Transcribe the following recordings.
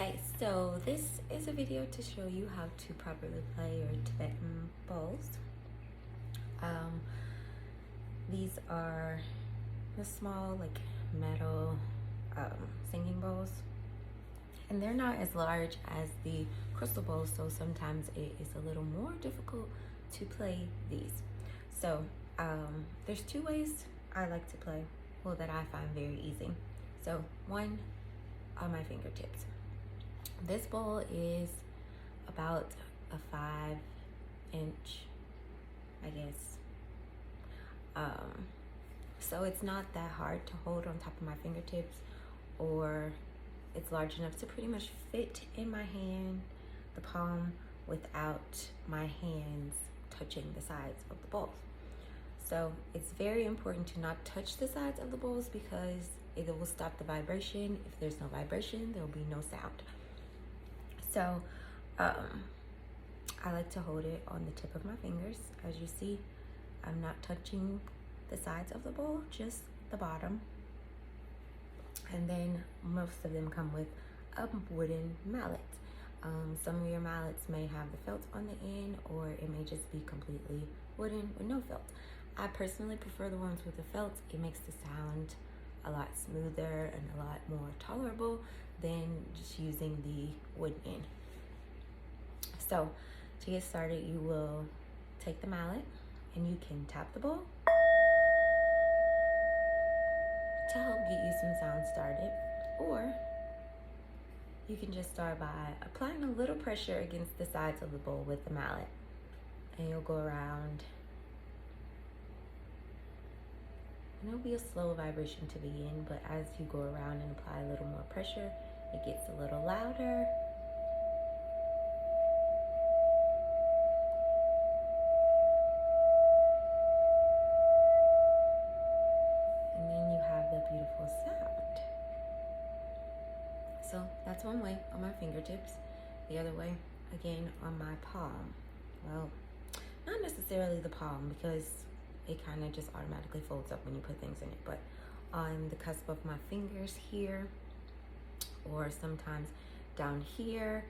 Hi, so this is a video to show you how to properly play your Tibetan bowls. These are the small metal singing bowls, and they're not as large as the crystal bowls, so sometimes it is a little more difficult to play these. So there's two ways I like to play, well, that I find very easy. So one, on my fingertips. This bowl is about a 5-inch, I guess. So it's not that hard to hold on top of my fingertips, or it's large enough to pretty much fit in my hand, the palm, without my hands touching the sides of the bowls. So it's very important to not touch the sides of the bowls because it will stop the vibration. If there's no vibration, there will be no sound. So I like to hold it on the tip of my fingers. As you see, I'm not touching the sides of the bowl, just the bottom. And then most of them come with a wooden mallet. Some of your mallets may have the felt on the end, or it may just be completely wooden with no felt. I personally prefer the ones with the felt. It makes the sound a lot smoother and a lot more tolerable than just using the wood end. So to get started, you will take the mallet and you can tap the bowl to help get you some sound started, or you can just start by applying a little pressure against the sides of the bowl with the mallet, and you'll go around, and it'll be a slow vibration to begin, but as you go around and apply a little more pressure, it gets a little louder. And then you have the beautiful sound. So that's one way, on my fingertips. The other way, again, on my palm. Well, not necessarily the palm, because it kind of just automatically folds up when you put things in it, but on the cusp of my fingers here, or sometimes down here.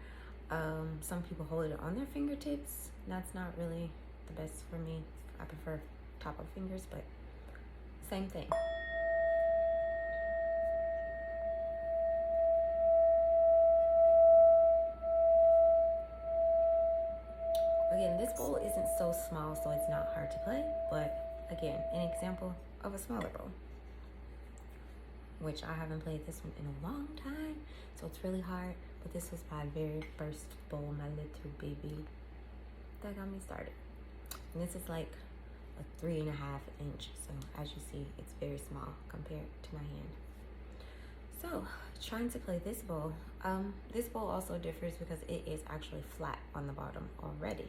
Some people hold it on their fingertips. That's not really the best for me. I prefer top of fingers, but same thing. Again, this bowl isn't so small, so it's not hard to play, but again, an example of a smaller bowl, which I haven't played this one in a long time, so it's really hard, but this was my very first bowl, my little baby, that got me started. And this is like a 3.5 inch, so as you see, it's very small compared to my hand. So trying to play this bowl also differs because it is actually flat on the bottom already,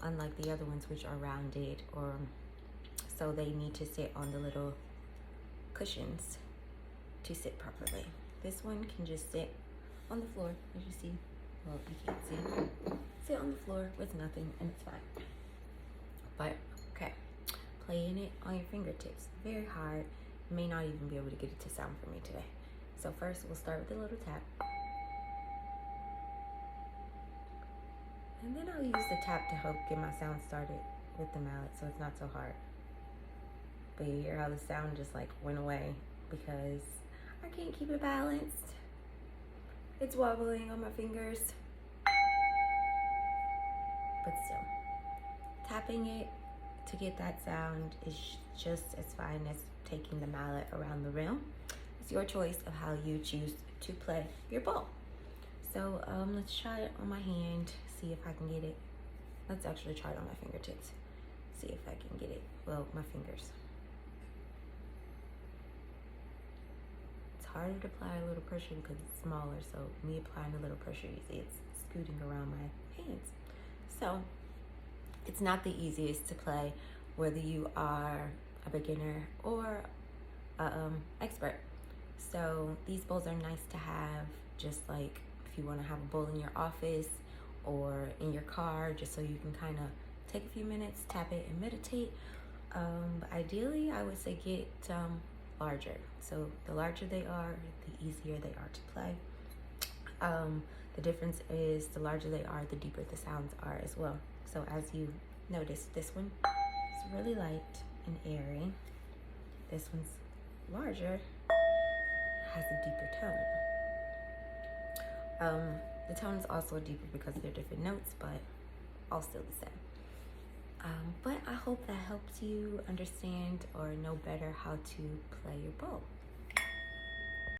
unlike the other ones which are rounded, or so they need to sit on the little cushions to sit properly. This one can just sit on the floor, as you see. Well, you can't see. Sit on the floor with nothing, and it's fine. But okay, playing it on your fingertips, very hard. You may not even be able to get it to sound for me today. So first, we'll start with a little tap, and then I'll use the tap to help get my sound started with the mallet, so it's not so hard. But you hear how the sound just like went away because I can't keep it balanced. It's wobbling on my fingers. But still, tapping it to get that sound is just as fine as taking the mallet around the rim. It's your choice of how you choose to play your bowl. So let's try it on my hand, see if I can get it. Let's actually try it on my fingertips, see if I can get it. Well, my fingers. Harder to apply a little pressure because it's smaller, so me applying a little pressure, you see it's scooting around my hands. So it's not the easiest to play, whether you are a beginner or expert. So these bowls are nice to have, just like if you want to have a bowl in your office or in your car, just so you can kind of take a few minutes, tap it, and meditate. But ideally, I would say get larger. So the larger they are, the easier they are to play. The difference is the larger they are, the deeper the sounds are as well. So as you notice, this one is really light and airy. This one's larger, has a deeper tone. The tone is also deeper because they're different notes, but all still the same. But I hope that helps you understand or know better how to play your bow.